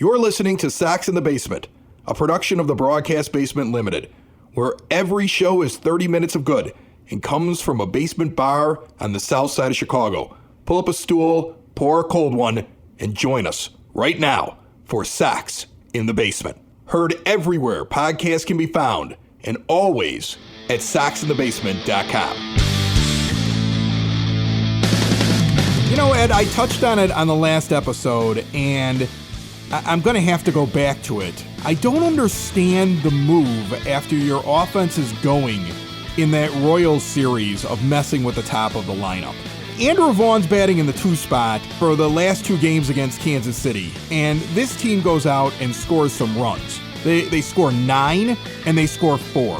You're listening to Sox in the Basement, a production of the Broadcast Basement Limited, where every show is 30 minutes of good and comes from a basement bar on the south side of Chicago. Pull up a stool, pour a cold one, and join us right now for Sox in the Basement. Heard everywhere podcasts can be found, and always at soxinthebasement.com. You know, Ed, I touched on it on the last episode, and I'm going to have to go back to it. I don't understand the move after your offense is going in that Royals series of messing with the top of the lineup. Andrew Vaughn's batting in the 2 spot for the last 2 games against Kansas City, and this team goes out and scores some runs. They score 9, and they score 4.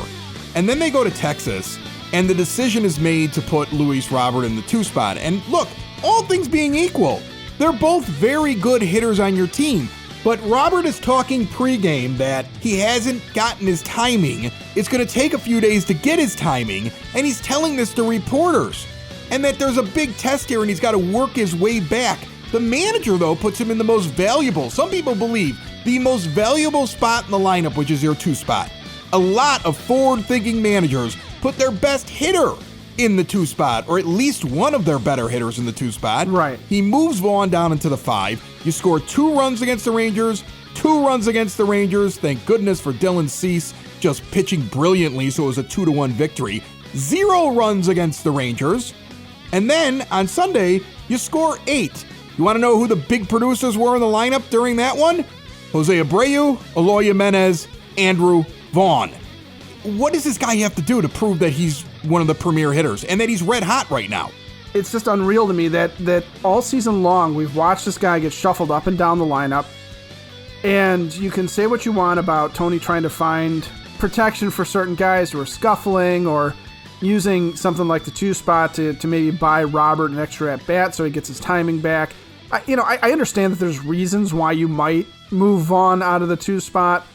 And then they go to Texas, and the decision is made to put Luis Robert in the 2 spot. And look, all things being equal, they're both very good hitters on your team. But Robert is talking pregame that he hasn't gotten his timing. It's going to take a few days to get his timing, and he's telling this to reporters. And that there's a big test here and he's got to work his way back. The manager, though, puts him in the most valuable, some people believe, the most valuable spot in the lineup, which is your 2 spot. A lot of forward-thinking managers put their best hitter in the 2 spot, or at least one of their better hitters in the 2 spot. Right. He moves Vaughn down into the 5. You score 2 runs against the Rangers, 2 runs against the Rangers. Thank goodness for Dylan Cease just pitching brilliantly, so it was a 2-1 victory. 0 runs against the Rangers. And then on Sunday, you score 8. You want to know who the big producers were in the lineup during that one? Jose Abreu, Eloy Jimenez, Andrew Vaughn. What does this guy have to do to prove that he's one of the premier hitters and that he's red hot right now? It's just unreal to me that all season long we've watched this guy get shuffled up and down the lineup. And you can say what you want about Tony trying to find protection for certain guys who are scuffling or using something like the 2 spot to maybe buy Robert an extra at bat so he gets his timing back. I understand that there's reasons why you might move Vaughn out of the 2 spot,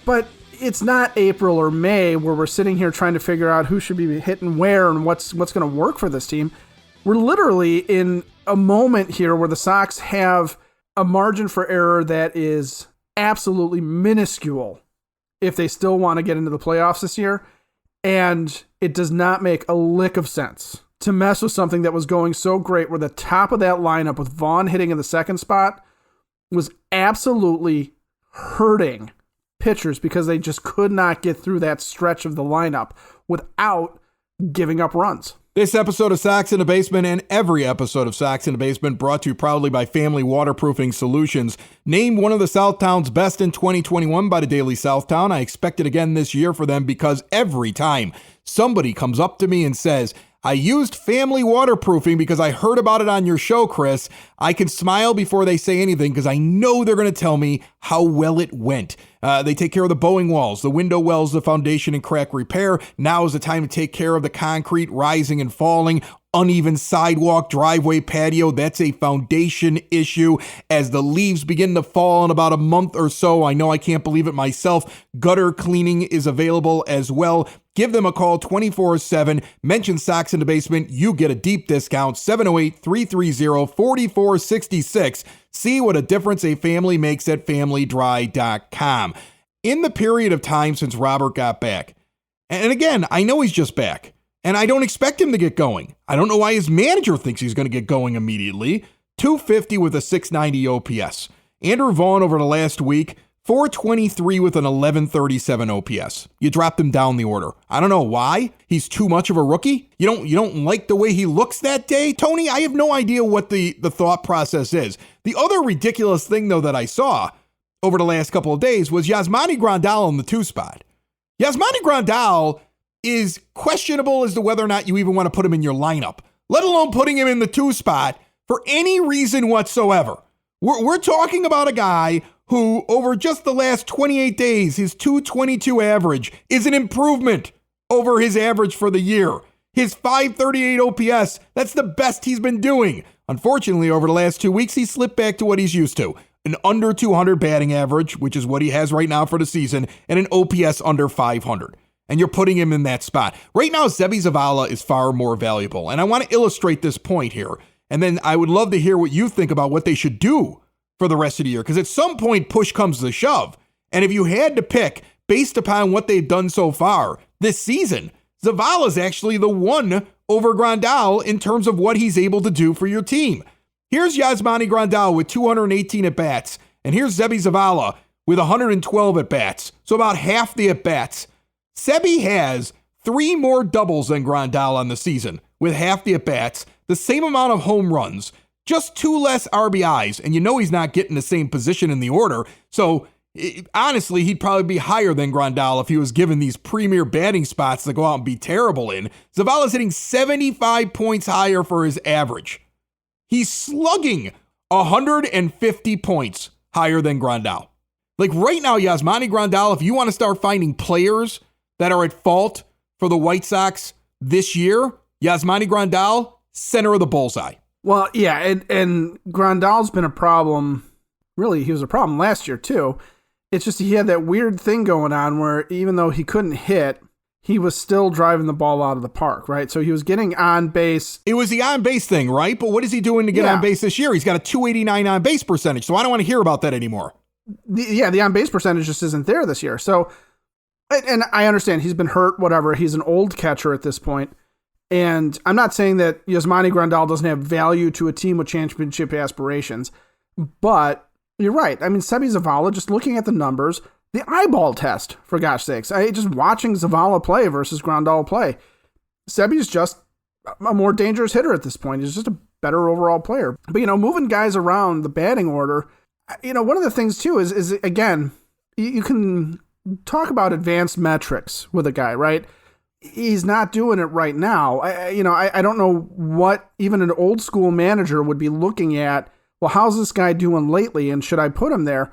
but it's not April or May where we're sitting here trying to figure out who should be hitting where and what's going to work for this team. We're literally in a moment here where the Sox have a margin for error that is absolutely minuscule if they still want to get into the playoffs this year. And it does not make a lick of sense to mess with something that was going so great where the top of that lineup with Vaughn hitting in the 2nd spot was absolutely hurting pitchers because they just could not get through that stretch of the lineup without giving up runs. This episode of Sox in the Basement and every episode of Sox in the Basement brought to you proudly by Family Waterproofing Solutions. Named one of the Southtown's best in 2021 by the Daily Southtown. I expect it again this year for them because every time somebody comes up to me and says, I used Family Waterproofing because I heard about it on your show, Chris, I can smile before they say anything because I know they're going to tell me how well it went. They take care of the bowing walls, the window wells, the foundation and crack repair. Now is the time to take care of the concrete rising and falling, uneven sidewalk, driveway, patio. That's a foundation issue. As the leaves begin to fall in about a month or so, I know I can't believe it myself, gutter cleaning is available as well. Give them a call 24/7. Mention Sox in the Basement. You get a deep discount, 708-330-4466. See what a difference a family makes at familydry.com. In the period of time since Robert got back, and again, I know he's just back, and I don't expect him to get going. I don't know why his manager thinks he's going to get going immediately. 250 with a 690 OPS. Andrew Vaughn over the last week, 423 with an 1137 OPS. You dropped him down the order. I don't know why. He's too much of a rookie? You don't like the way he looks that day, Tony? I have no idea what the thought process is. The other ridiculous thing, though, that I saw over the last couple of days was Yasmani Grandal in the 2 spot. Yasmani Grandal is questionable as to whether or not you even want to put him in your lineup, let alone putting him in the 2 spot for any reason whatsoever. We're talking about a guy who, over just the last 28 days, his 222 average is an improvement over his average for the year. His 538 OPS, that's the best he's been doing. Unfortunately, over the last 2 weeks, he slipped back to what he's used to. An under 200 batting average, which is what he has right now for the season, and an OPS under 500. And you're putting him in that spot. Right now, Seby Zavala is far more valuable. And I want to illustrate this point here. And then I would love to hear what you think about what they should do for the rest of the year, because at some point push comes to shove. And if you had to pick based upon what they've done so far this season, Zavala's actually the one over Grandal in terms of what he's able to do for your team. Here's Yasmani Grandal with 218 at-bats, and here's Seby Zavala with 112 at-bats, so about half the at-bats. Seby has 3 more doubles than Grandal on the season, with half the at-bats, the same amount of home runs, just 2 less RBIs, and you know he's not getting the same position in the order, so honestly, he'd probably be higher than Grandal if he was given these premier batting spots to go out and be terrible in. Zavala's hitting 75 points higher for his average. He's slugging 150 points higher than Grandal. Like right now, Yasmani Grandal, if you want to start finding players that are at fault for the White Sox this year, Yasmani Grandal, center of the bullseye. Well, yeah, and Grandal's been a problem. Really, he was a problem last year, too. It's just he had that weird thing going on where even though he couldn't hit, he was still driving the ball out of the park, right? So he was getting on base. It was the on base thing, right? But what is he doing to get on base this year? He's got a 289 on base percentage, so I don't want to hear about that anymore. The on base percentage just isn't there this year. So, and I understand he's been hurt, whatever. He's an old catcher at this point. And I'm not saying that Yasmani Grandal doesn't have value to a team with championship aspirations, but you're right. I mean, Seby Zavala, just looking at the numbers, the eyeball test, for gosh sakes. Just watching Zavala play versus Grandal play. Seby's just a more dangerous hitter at this point. He's just a better overall player. But, moving guys around the batting order, one of the things, too, is again, you can talk about advanced metrics with a guy, right? He's not doing it right now. I don't know what even an old school manager would be looking at. Well, how's this guy doing lately, and should I put him there?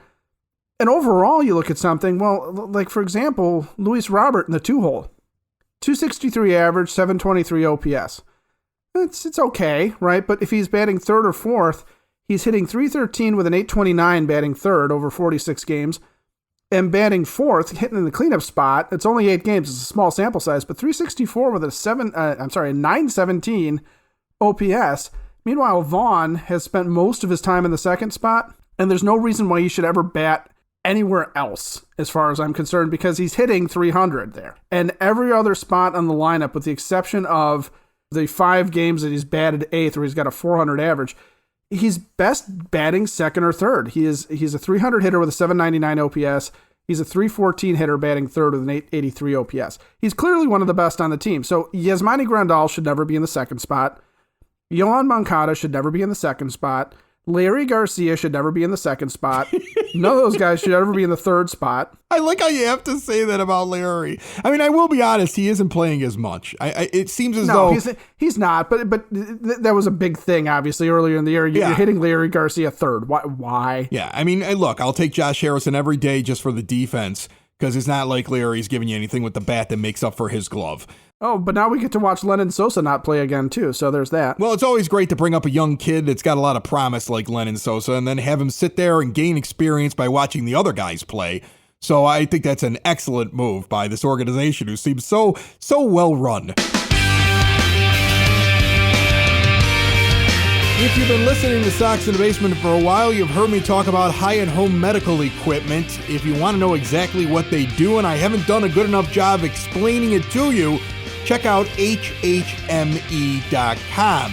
And overall, you look at something, well, like, for example, Luis Robert in the 2-hole. 263 average, 723 OPS. It's okay, right? But if he's batting third or fourth, he's hitting 313 with an 829 batting third over 46 games. And batting fourth, hitting in the cleanup spot, it's only 8 games, it's a small sample size, but 364 with a 917 OPS. Meanwhile, Vaughn has spent most of his time in the second spot, and there's no reason why he should ever bat anywhere else, as far as I'm concerned, because he's hitting 300 there. And every other spot on the lineup, with the exception of the 5 games that he's batted 8th, where he's got a 400 average, he's best batting second or third. He's a 300 hitter with a 799 OPS. He's a 314 hitter batting third with an 883 OPS. He's clearly one of the best on the team. So Yasmani Grandal should never be in the second spot. Yohan Moncada should never be in the second spot. Larry Garcia should never be in the second spot. None of those guys should ever be in the third spot. I like how you have to say that about Larry. I mean, I will be honest, he isn't playing as much. It seems as though... he's not, but that was a big thing, obviously, earlier in the year. You're hitting Larry Garcia third. Why? Yeah, I mean, look, I'll take Josh Harrison every day just for the defense, because it's not like Larry's giving you anything with the bat that makes up for his glove. Oh, but now we get to watch Lennon Sosa not play again, too, so there's that. Well, it's always great to bring up a young kid that's got a lot of promise like Lennon Sosa and then have him sit there and gain experience by watching the other guys play. So I think that's an excellent move by this organization who seems so well run. If you've been listening to Sox in the Basement for a while, you've heard me talk about high-end home medical equipment. If you want to know exactly what they do, and I haven't done a good enough job explaining it to you, check out HHME.com.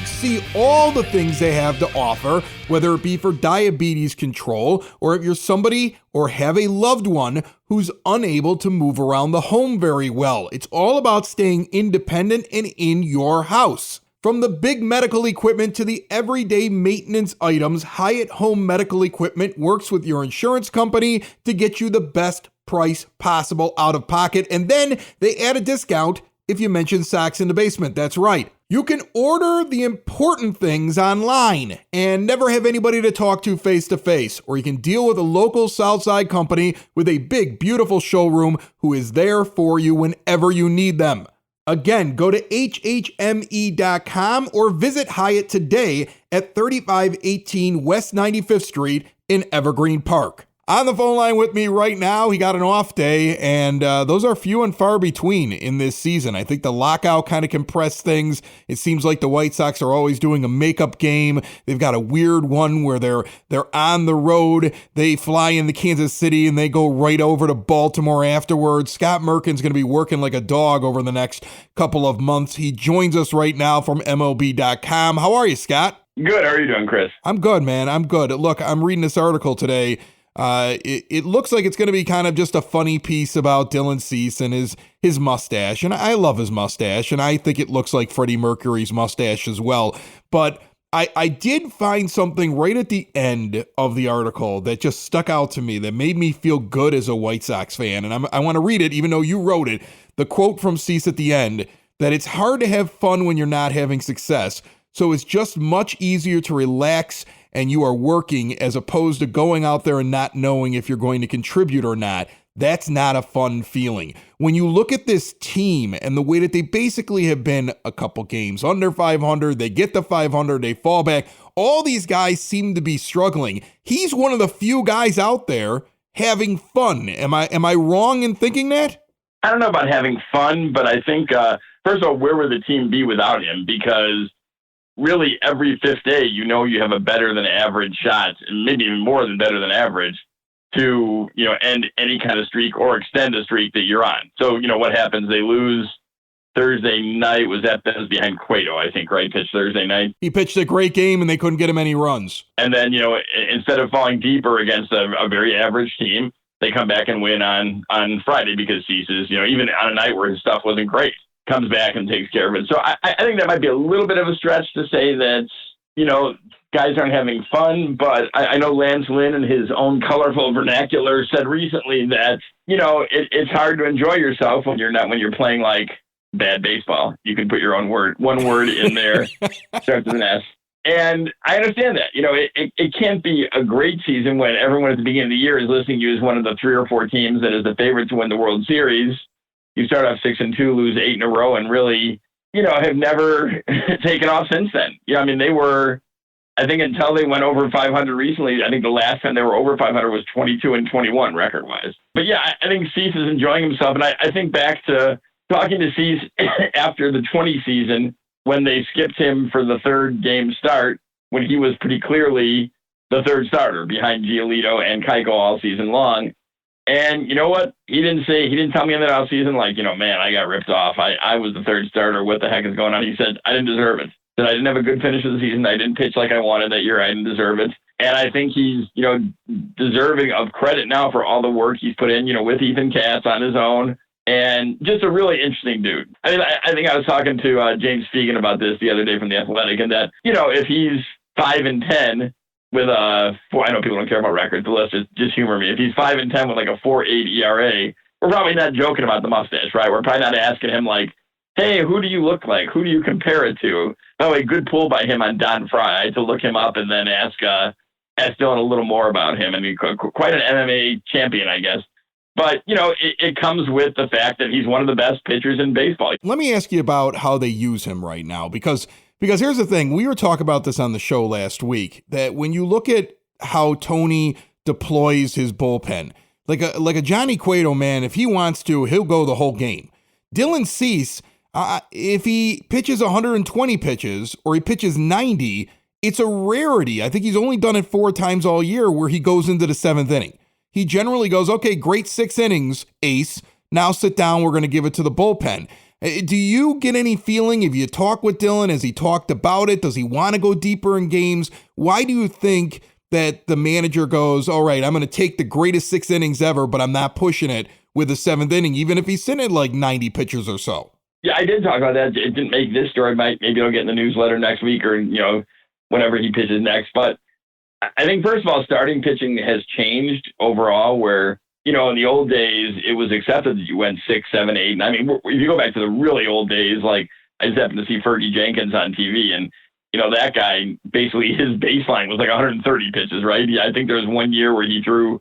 See all the things they have to offer, whether it be for diabetes control, or if you're somebody or have a loved one who's unable to move around the home very well. It's all about staying independent and in your house. From the big medical equipment to the everyday maintenance items, Hyatt Home Medical Equipment works with your insurance company to get you the best price possible out of pocket. And then they add a discount if you mention Sox in the Basement. That's right. You can order the important things online and never have anybody to talk to face, or you can deal with a local Southside company with a big, beautiful showroom who is there for you whenever you need them. Again, go to HHME.com or visit Hyatt today at 3518 West 95th Street in Evergreen Park. On the phone line with me right now, he got an off day, and those are few and far between in this season. I think the lockout kind of compressed things. It seems like the White Sox are always doing a makeup game. They've got a weird one where they're on the road. They fly into Kansas City, and they go right over to Baltimore afterwards. Scott Merkin's going to be working like a dog over the next couple of months. He joins us right now from MLB.com. How are you, Scott? Good. How are you doing, Chris? I'm good, man. I'm good. Look, I'm reading this article today. It looks like it's going to be kind of just a funny piece about Dylan Cease and his mustache. And I love his mustache, and I think it looks like Freddie Mercury's mustache as well. But I did find something right at the end of the article that just stuck out to me that made me feel good as a White Sox fan. And I want to read it, even though you wrote it. The quote from Cease at the end, that it's hard to have fun when you're not having success. So it's just much easier to relax and you are working as opposed to going out there and not knowing if you're going to contribute or not. That's not a fun feeling. When you look at this team and the way that they basically have been a couple games under 500, they get to 500, they fall back. All these guys seem to be struggling. He's one of the few guys out there having fun. Am I wrong in thinking that? I don't know about having fun, but I think, first of all, where would the team be without him? Because really every fifth day, you have a better than average shot, and maybe even more than better than average, to, end any kind of streak or extend a streak that you're on. So, what happens? They lose Thursday night. Was behind Cueto, I think, right? Pitched Thursday night. He pitched a great game, and they couldn't get him any runs. And then, instead of falling deeper against a very average team, they come back and win on Friday because Cease is, even on a night where his stuff wasn't great, comes back and takes care of it. So I think that might be a little bit of a stretch to say that, guys aren't having fun. But I know Lance Lynn in his own colorful vernacular said recently that, it's hard to enjoy yourself when you're playing like bad baseball. You can put your own one word in there, starts with an S. And I understand that. It can't be a great season when everyone at the beginning of the year is listing you as one of the 3 or 4 teams that is the favorite to win the World Series. You start off 6-2, lose 8 in a row, and really, have never taken off since then. They were, I think until they went over 500 recently, I think the last time they were over 500 was 22-21 record-wise. But yeah, I think Cease is enjoying himself. And I think back to talking to Cease after the 20 season, when they skipped him for the third game start, when he was pretty clearly the third starter behind Giolito and Keiko all season long. And you know what? He didn't tell me in that offseason, like, man, I got ripped off. I was the third starter. What the heck is going on? He said, I didn't deserve it. That I didn't have a good finish of the season. I didn't pitch like I wanted that year. I didn't deserve it. And I think he's, deserving of credit now for all the work he's put in, with Ethan Katz on his own. And just a really interesting dude. I mean, I think I was talking to James Fegan about this the other day from The Athletic, and that, if he's 5-10 with I know people don't care about records, but let's just humor me. If he's 5-10 with like a 4.8 ERA, we're probably not joking about the mustache, right? We're probably not asking him like, hey, who do you look like? Who do you compare it to? By the way, good pull by him on Don Fry to look him up and then ask Dylan a little more about him. I mean, quite an MMA champion, I guess. But, it comes with the fact that he's one of the best pitchers in baseball. Let me ask you about how they use him right now, because here's the thing. We were talking about this on the show last week, that when you look at how Tony deploys his bullpen, like a Johnny Cueto, man, if he wants to, he'll go the whole game. Dylan Cease, if he pitches 120 pitches or he pitches 90, it's a rarity. I think he's only done it 4 times all year where he goes into the 7th inning. He generally goes, okay, great 6 innings, ace. Now sit down. We're going to give it to the bullpen. Do you get any feeling, if you talk with Dylan, has he talked about it? Does he want to go deeper in games? Why do you think that the manager goes, all right, I'm going to take the greatest 6 innings ever, but I'm not pushing it with the 7th inning, even if he's sitting at like 90 pitchers or so? Yeah, I did talk about that. It didn't make this story. Maybe it'll get in the newsletter next week or, whenever he pitches next. But I think, first of all, starting pitching has changed overall, where, in the old days, it was accepted that you went 6, 7, 8. And I mean, if you go back to the really old days, like I just happened to see Fergie Jenkins on TV, and, that guy, basically his baseline was like 130 pitches, right? I think there was one year where he threw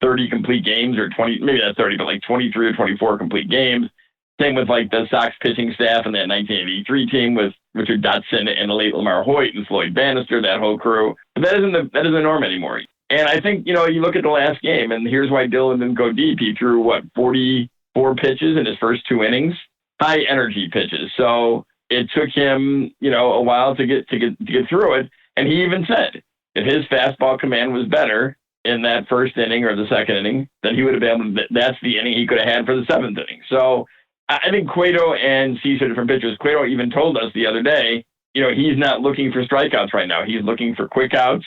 30 complete games, or 20, maybe not 30, but like 23 or 24 complete games. Same with like the Sox pitching staff in that 1983 team with Richard Dotson and the late Lamar Hoyt and Floyd Bannister, that whole crew. But that isn't the norm anymore. And I think, you look at the last game, and here's why Dillon didn't go deep. He threw, 44 pitches in his first 2 innings, high energy pitches. So it took him, a while to get through it. And he even said if his fastball command was better in that first inning or the second inning, then he would have been able to, that's the inning he could have had for the 7th inning. So I think Cueto and Cease are different pitchers. Cueto even told us the other day, he's not looking for strikeouts right now. He's looking for quick outs.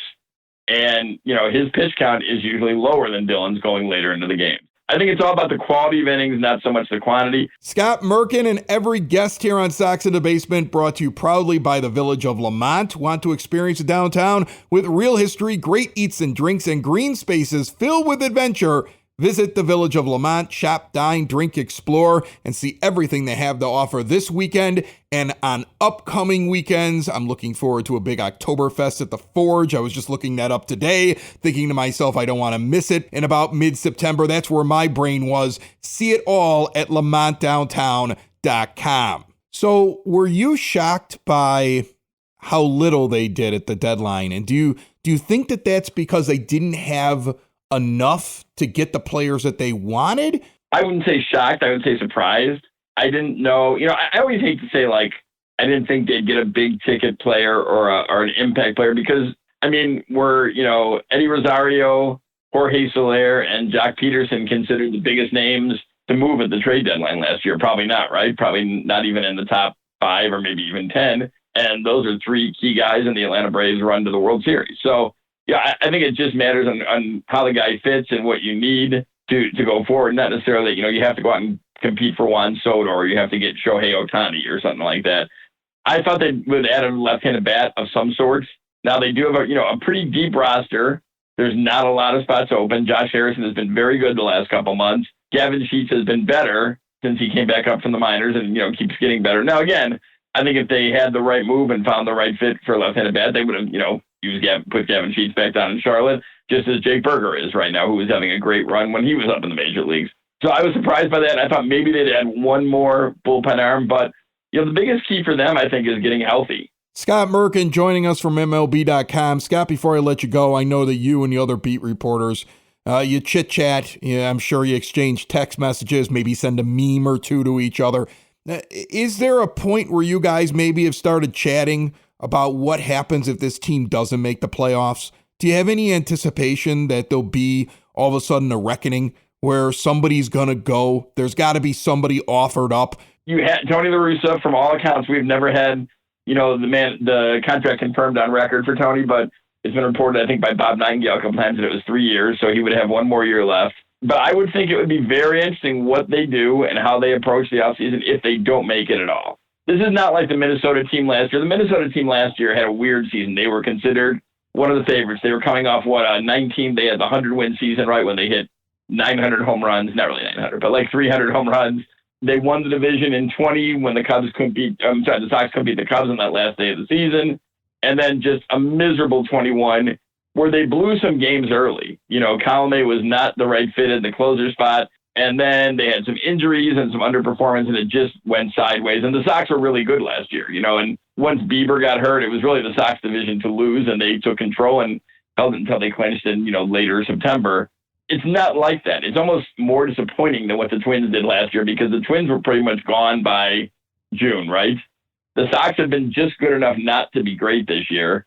And, his pitch count is usually lower than Dillon's going later into the game. I think it's all about the quality of innings, not so much the quantity. Scott Merkin and every guest here on Sox in the Basement brought to you proudly by the Village of Lamont. Want to experience a downtown with real history, great eats and drinks, and green spaces filled with adventure? Visit the Village of Lamont, shop, dine, drink, explore, and see everything they have to offer this weekend and on upcoming weekends. I'm looking forward to a big Oktoberfest at the Forge. I was just looking that up today, thinking to myself, I don't want to miss it. In about mid-September, that's where my brain was. See it all at lamontdowntown.com. So were you shocked by how little they did at the deadline? And do you think that that's because they didn't have enough to get the players that they wanted? I wouldn't say shocked. I would say surprised. I didn't know. I always hate to say, I didn't think they'd get a big ticket player or an impact player because, were, Eddie Rosario, Jorge Soler, and Jock Peterson considered the biggest names to move at the trade deadline last year? Probably not, right? Probably not even in the top 5 or maybe even 10. And those are 3 key guys in the Atlanta Braves run to the World Series. So, yeah, I think it just matters on how the guy fits and what you need to go forward. Not necessarily, you have to go out and compete for Juan Soto or you have to get Shohei Ohtani or something like that. I thought they would add a left-handed bat of some sorts. Now they do have a pretty deep roster. There's not a lot of spots open. Josh Harrison has been very good the last couple months. Gavin Sheets has been better since he came back up from the minors and, keeps getting better. Now, again, I think if they had the right move and found the right fit for a left-handed bat, they would have, put Gavin Sheets back down in Charlotte, just as Jake Berger is right now, who was having a great run when he was up in the major leagues. So I was surprised by that. I thought maybe they'd add one more bullpen arm, but the biggest key for them, I think, is getting healthy. Scott Merkin joining us from MLB.com. Scott, before I let you go, I know that you and the other beat reporters, you chit-chat. I'm sure you exchange text messages, maybe send a meme or two to each other. Is there a point where you guys maybe have started chatting about what happens if this team doesn't make the playoffs? Do you have any anticipation that there'll be all of a sudden a reckoning where somebody's going to go? There's got to be somebody offered up. You had Tony La Russa. From all accounts, we've never had, the contract confirmed on record for Tony, but it's been reported, I think, by Bob Nightingale a couple times that it was 3 years, so he would have one more year left. But I would think it would be very interesting what they do and how they approach the offseason if they don't make it at all. This is not like the Minnesota team last year. The Minnesota team last year had a weird season. They were considered one of the favorites. They were coming off, 19? They had the 100-win season, right, when they hit 900 home runs. Not really 900, but 300 home runs. They won the division in 20 when the Sox couldn't beat the Cubs on that last day of the season. And then just a miserable 21 where they blew some games early. Colomé was not the right fit in the closer spot. And then they had some injuries and some underperformance, and it just went sideways. And the Sox were really good last year, and once Bieber got hurt, it was really the Sox division to lose, and they took control and held it until they clinched in, later September. It's not like that. It's almost more disappointing than what the Twins did last year because the Twins were pretty much gone by June, right? The Sox have been just good enough not to be great this year.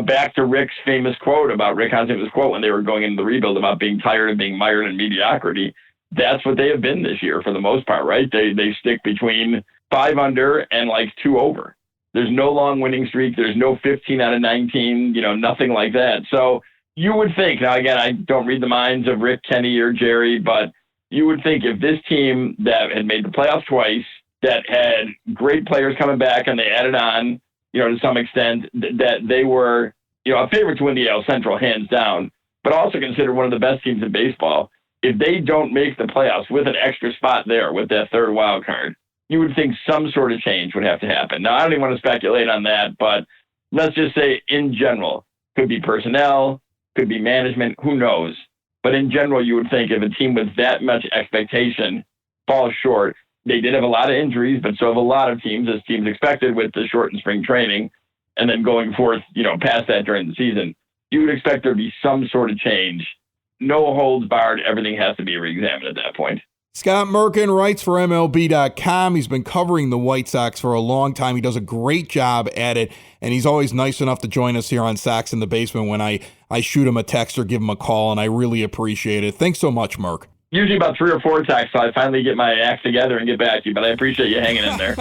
Back to Rick Hasen's quote when they were going into the rebuild about being tired of being mired in mediocrity. That's what they have been this year for the most part, right? They stick between 5 under and 2 over. There's no long winning streak. There's no 15 out of 19, nothing like that. So you would think, now again, I don't read the minds of Rick, Kenny, or Jerry, but you would think if this team that had made the playoffs twice, that had great players coming back and they added on, to some extent, that they were, a favorite to win the AL Central hands down, but also considered one of the best teams in baseball. If they don't make the playoffs with an extra spot there with that third wild card, you would think some sort of change would have to happen. Now, I don't even want to speculate on that, but let's just say in general, could be personnel, could be management, who knows? But in general, you would think if a team with that much expectation falls short, they did have a lot of injuries, but so have a lot of teams, as teams expected with the shortened spring training, and then going forth, past that during the season. you would expect there to be some sort of change. No holds barred. Everything has to be reexamined at that point. Scott Merkin writes for MLB.com. He's been covering the White Sox for a long time. He does a great job at it, and he's always nice enough to join us here on Sox in the Basement when I shoot him a text or give him a call, and I really appreciate it. Thanks so much, Merk. Usually about 3 or 4 texts, so I finally get my act together and get back to you, but I appreciate you hanging in there.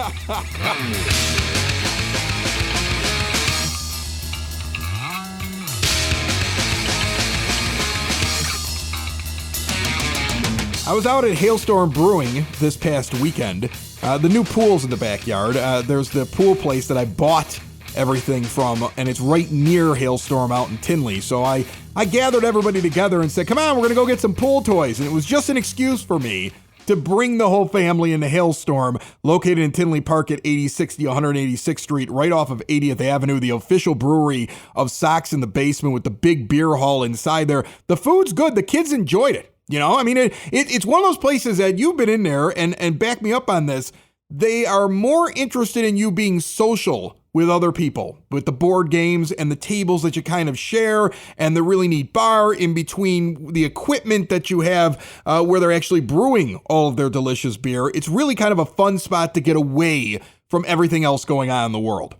I was out at Hailstorm Brewing this past weekend. The new pool's in the backyard. There's the pool place that I bought everything from, and it's right near Hailstorm out in Tinley. So I gathered everybody together and said, come on, we're going to go get some pool toys. And it was just an excuse for me to bring the whole family into Hailstorm, located in Tinley Park at 8060 186th Street, right off of 80th Avenue, the official brewery of Sox in the Basement with the big beer hall inside there. The food's good. The kids enjoyed it. You know, I mean, it's one of those places that you've been in there and back me up on this. They are more interested in you being social with other people, with the board games and the tables that you kind of share and the really neat bar in between the equipment that you have where they're actually brewing all of their delicious beer. It's really kind of a fun spot to get away from everything else going on in the world.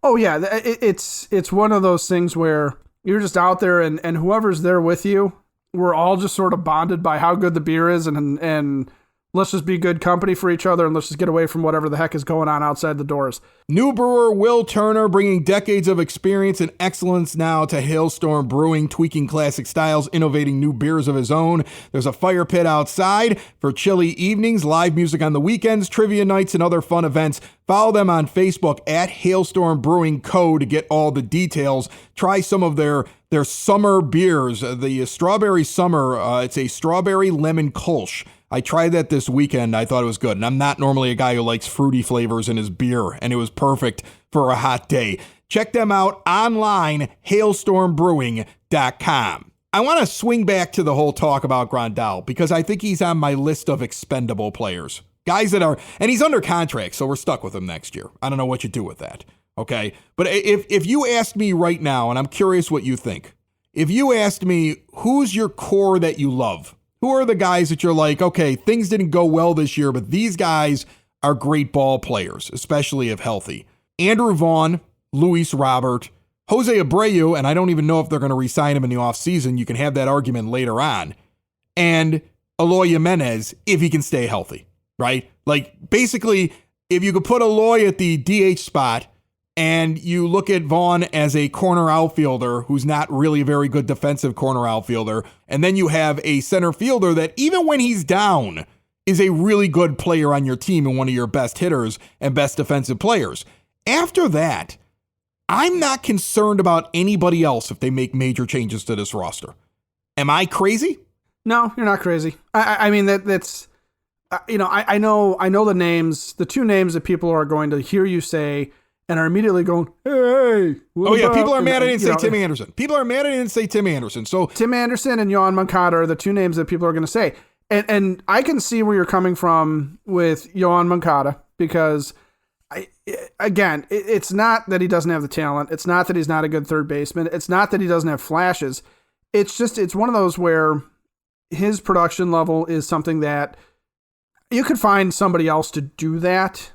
Oh, yeah. It's one of those things where you're just out there and whoever's there with you, we're all just sort of bonded by how good the beer is and let's just be good company for each other and let's just get away from whatever the heck is going on outside the doors. New brewer Will Turner bringing decades of experience and excellence now to Hailstorm Brewing, tweaking classic styles, innovating new beers of his own. There's a fire pit outside for chilly evenings, live music on the weekends, trivia nights, and other fun events. Follow them on Facebook at Hailstorm Brewing Co. to get all the details. Try some of their summer beers. The Strawberry Summer, it's a strawberry lemon kolsch. I tried that this weekend. I thought it was good. And I'm not normally a guy who likes fruity flavors in his beer, and it was perfect for a hot day. Check them out online, hailstormbrewing.com. I want to swing back to the whole talk about Grandal because I think he's on my list of expendable players. Guys that are, and he's under contract, so we're stuck with him next year. I don't know what you do with that. Okay. But if you asked me right now, and I'm curious what you think, if you asked me who's your core that you love, who are the guys that you're like, okay, things didn't go well this year, but these guys are great ball players, especially if healthy. Andrew Vaughn, Luis Robert, Jose Abreu, and I don't even know if they're going to re-sign him in the offseason. You can have that argument later on. And Eloy Jimenez, if he can stay healthy, right? Like, basically, if you could put Eloy at the DH spot and you look at Vaughn as a corner outfielder who's not really a very good defensive corner outfielder, and then you have a center fielder that even when he's down is a really good player on your team and one of your best hitters and best defensive players. After that, I'm not concerned about anybody else if they make major changes to this roster. Am I crazy? No, you're not crazy. I mean, that's, you know, I know the names, the two names that people are going to hear you say and are immediately going, hey. Oh, yeah, people are mad I didn't say Tim Anderson. People are mad I didn't say Tim Anderson. So Tim Anderson and Yohan Moncada are the two names that people are going to say. And I can see where you're coming from with Yohan Moncada because, it's not that he doesn't have the talent. It's not that he's not a good third baseman. It's not that he doesn't have flashes. It's just, it's one of those where his production level is something that you could find somebody else to do that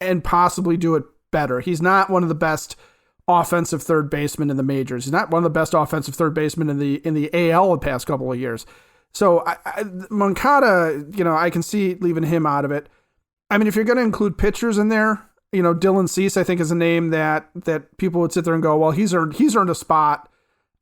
and possibly do it better. He's not one of the best offensive third basemen in the majors. He's not one of the best offensive third basemen in the AL the past couple of years. So Moncada, you know, I can see leaving him out of it. I mean, if you're going to include pitchers in there, you know, Dylan Cease, I think, is a name that people would sit there and go, well, he's earned a spot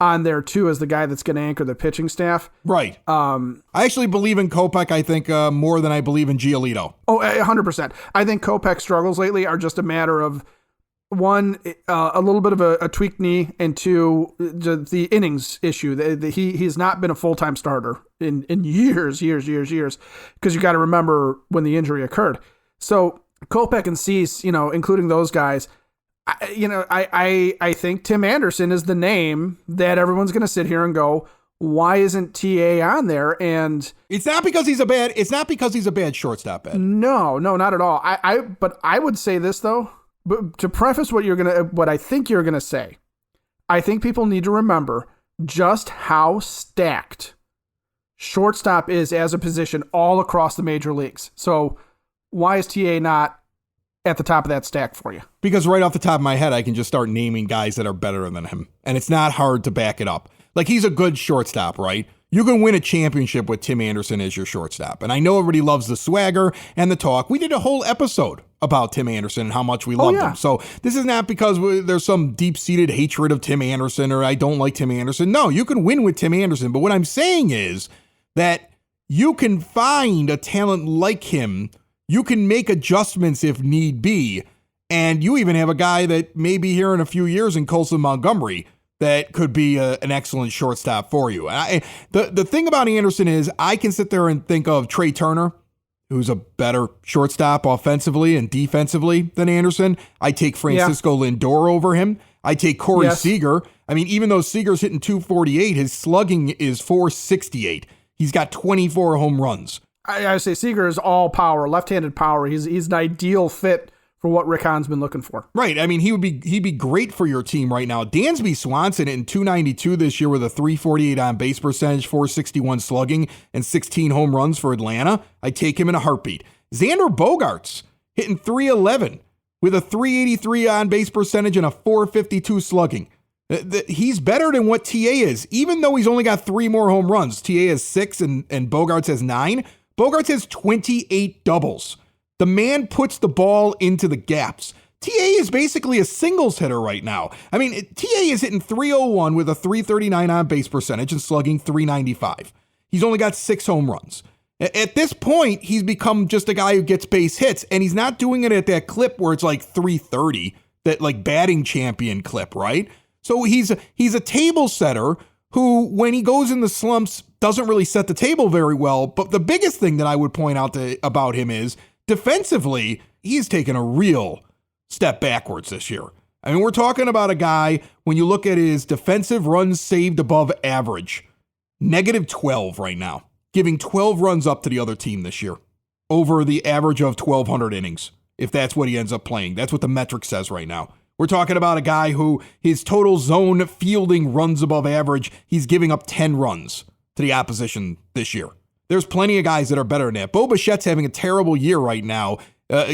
on there too as the guy that's going to anchor the pitching staff. Right. I actually believe in Kopech, I think, more than I believe in Giolito. Oh, 100%. I think Kopech's struggles lately are just a matter of, one, a little bit of a tweaked knee, and two, the innings issue. He's not been a full-time starter in years, because you got to remember when the injury occurred. So Kopech and Cease, you know, including those guys, I think Tim Anderson is the name that everyone's going to sit here and go, why isn't TA on there? And it's not because he's a bad shortstop, Ed. No, not at all. But I would say this though, but to preface what I think you're gonna say, I think people need to remember just how stacked shortstop is as a position all across the major leagues. So why is TA not at the top of that stack for you? Because right off the top of my head, I can just start naming guys that are better than him. And it's not hard to back it up. Like, he's a good shortstop, right? You can win a championship with Tim Anderson as your shortstop. And I know everybody loves the swagger and the talk. We did a whole episode about Tim Anderson and how much we loved him. So this is not because there's some deep-seated hatred of Tim Anderson or I don't like Tim Anderson. No, you can win with Tim Anderson. But what I'm saying is that you can find a talent like him. You can make adjustments if need be. And you even have a guy that may be here in a few years in Colson Montgomery that could be an excellent shortstop for you. The thing about Anderson is I can sit there and think of Trey Turner, who's a better shortstop offensively and defensively than Anderson. I take Francisco Lindor over him. I take Corey Seager. I mean, even though Seager's hitting 248, his slugging is 468. He's got 24 home runs. I say Seager is all power, left-handed power. He's an ideal fit for what Rick Hahn's been looking for. Right. I mean, he'd be great for your team right now. Dansby Swanson in 292 this year with a 348 on base percentage, 461 slugging, and 16 home runs for Atlanta. I take him in a heartbeat. Xander Bogaerts hitting 311 with a 383 on base percentage and a 452 slugging. He's better than what TA is, even though he's only got 3 more home runs. TA has 6 and Bogaerts has 9. Bogaerts has 28 doubles. The man puts the ball into the gaps. TA is basically a singles hitter right now. I mean, TA is hitting 301 with a 339 on base percentage and slugging 395. He's only got 6 home runs. At this point, he's become just a guy who gets base hits, and he's not doing it at that clip where it's like 330, that like batting champion clip, right? So he's a table setter who, when he goes in the slumps, doesn't really set the table very well. But the biggest thing that I would point out about him is defensively, he's taken a real step backwards this year. I mean, we're talking about a guy, when you look at his defensive runs saved above average, -12 right now, giving 12 runs up to the other team this year over the average of 1,200 innings, if that's what he ends up playing. That's what the metric says right now. We're talking about a guy who his total zone fielding runs above average. He's giving up 10 runs to the opposition this year. There's plenty of guys that are better than that. Bo Bichette's having a terrible year right now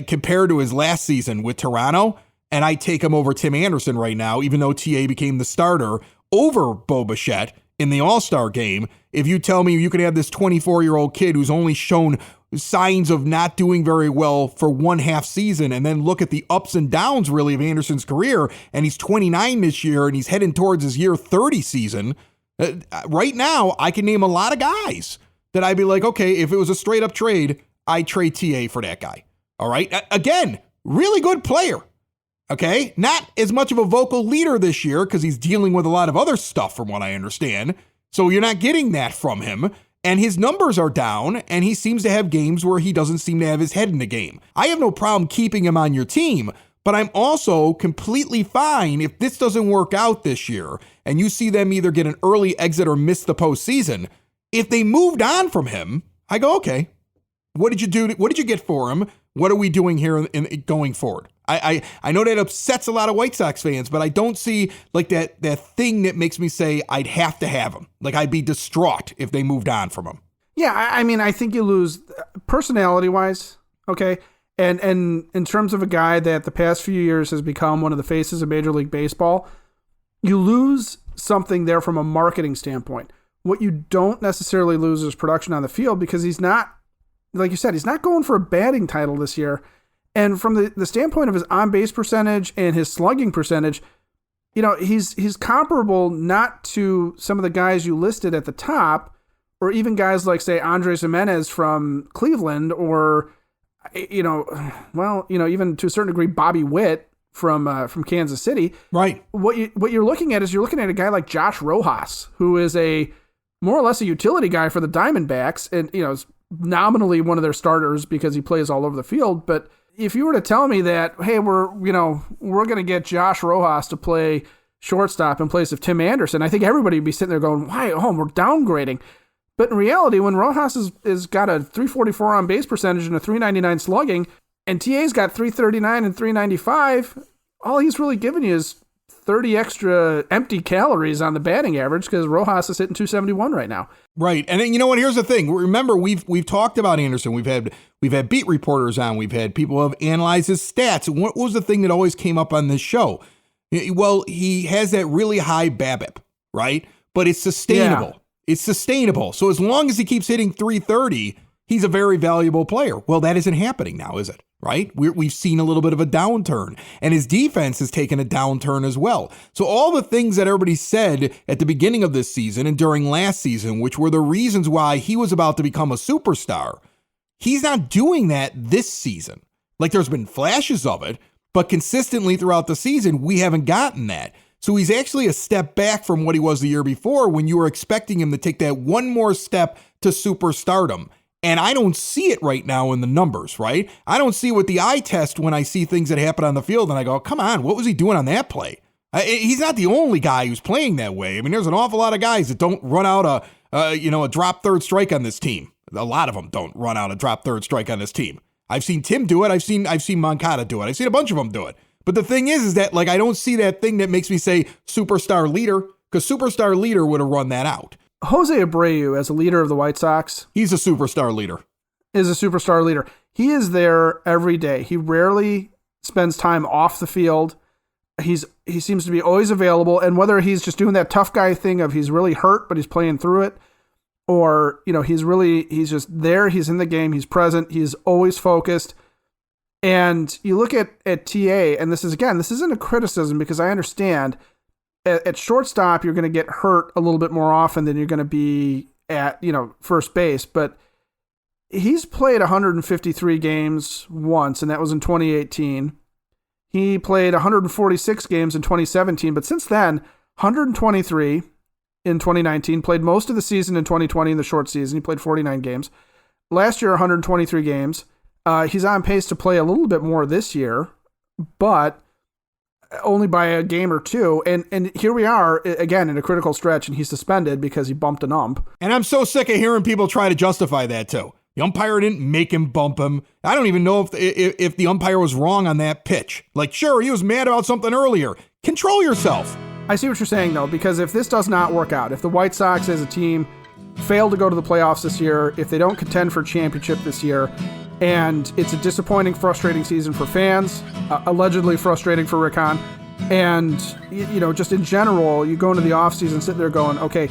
compared to his last season with Toronto, and I take him over Tim Anderson right now, even though TA became the starter over Bo Bichette in the All-Star game. If you tell me you can have this 24-year-old kid who's only shown signs of not doing very well for 1/2 season, and then look at the ups and downs really of Anderson's career, and he's 29 this year, and he's heading towards his year 30 season. Right now, I can name a lot of guys that I'd be like, okay, if it was a straight up trade, I'd trade TA for that guy. All right. Again, really good player. Okay. Not as much of a vocal leader this year because he's dealing with a lot of other stuff from what I understand. So you're not getting that from him. And his numbers are down, and he seems to have games where he doesn't seem to have his head in the game. I have no problem keeping him on your team, but I'm also completely fine if this doesn't work out this year and you see them either get an early exit or miss the postseason. If they moved on from him, I go, okay, what did you do? What did you get for him? What are we doing here in going forward? I know that upsets a lot of White Sox fans, but I don't see like that thing that makes me say I'd have to have him. Like I'd be distraught if they moved on from him. Yeah, I mean, I think you lose personality-wise, okay? And in terms of a guy that the past few years has become one of the faces of Major League Baseball, you lose something there from a marketing standpoint. What you don't necessarily lose is production on the field because he's not, like you said, he's not going for a batting title this year. And from the standpoint of his on-base percentage and his slugging percentage, you know, he's comparable not to some of the guys you listed at the top, or even guys like, say, Andres Gimenez from Cleveland, or, you know, well, you know, even to a certain degree, Bobby Witt from Kansas City. Right. What you're looking at is you're looking at a guy like Josh Rojas, who is a more or less a utility guy for the Diamondbacks, and, you know, is nominally one of their starters because he plays all over the field, but if you were to tell me that, hey, we're going to get Josh Rojas to play shortstop in place of Tim Anderson, I think everybody would be sitting there going, why? Oh, we're downgrading. But in reality, when Rojas is got a 344 on base percentage and a 399 slugging, and TA's got 339 and 395, all he's really giving you is 30 extra empty calories on the batting average because Rojas is hitting 271 right now. Right. And then, you know what? Here's the thing. Remember, we've talked about Anderson. We've had beat reporters on. We've had people who have analyzed his stats. What was the thing that always came up on this show? Well, he has that really high BABIP, right? But it's sustainable. Yeah. It's sustainable. So as long as he keeps hitting 330, he's a very valuable player. Well, that isn't happening now, is it? Right? We've seen a little bit of a downturn, and his defense has taken a downturn as well. So all the things that everybody said at the beginning of this season and during last season, which were the reasons why he was about to become a superstar, he's not doing that this season. Like, there's been flashes of it, but consistently throughout the season, we haven't gotten that. So he's actually a step back from what he was the year before when you were expecting him to take that one more step to superstardom. And I don't see it right now in the numbers, right? I don't see what the eye test when I see things that happen on the field and I go, come on, what was he doing on that play? He's not the only guy who's playing that way. I mean, there's an awful lot of guys that don't run out a drop third strike on this team. A lot of them don't run out a drop third strike on this team. I've seen Tim do it. I've seen Moncada do it. I've seen a bunch of them do it. But the thing is that, like, I don't see that thing that makes me say superstar leader, because superstar leader would have run that out. Jose Abreu, as a leader of the White Sox, he's a superstar leader. Is a superstar leader. He is there every day. He rarely spends time off the field. He seems to be always available. And whether he's just doing that tough guy thing of he's really hurt, but he's playing through it, or, you know, he's just there. He's in the game. He's present. He's always focused. And you look at TA, and this isn't a criticism because I understand at shortstop, you're going to get hurt a little bit more often than you're going to be at, first base. But he's played 153 games once, and that was in 2018. He played 146 games in 2017, but since then, 123 in 2019, played most of the season in 2020 in the short season. He played 49 games. Last year, 123 games. He's on pace to play a little bit more this year, but only by a game or two. And here we are, again, in a critical stretch, and he's suspended because he bumped an ump. And I'm so sick of hearing people try to justify that, too. The umpire didn't make him bump him. I don't even know if the umpire was wrong on that pitch. Like, sure, he was mad about something earlier. Control yourself. I see what you're saying, though, because if this does not work out, if the White Sox as a team fail to go to the playoffs this year, if they don't contend for a championship this year, and it's a disappointing, frustrating season for fans, allegedly frustrating for Rick Hahn, and, just in general, you go into the offseason sitting there going, okay,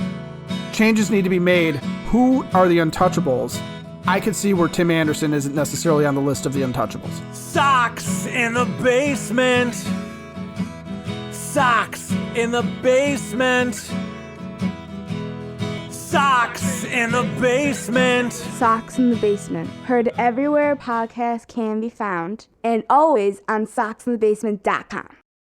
changes need to be made. Who are the untouchables? I could see where Tim Anderson isn't necessarily on the list of the untouchables. Sox in the basement. Sox in the basement. Sox in the basement. Sox in the Basement. Heard everywhere podcasts can be found, and always on soxinthebasement.com.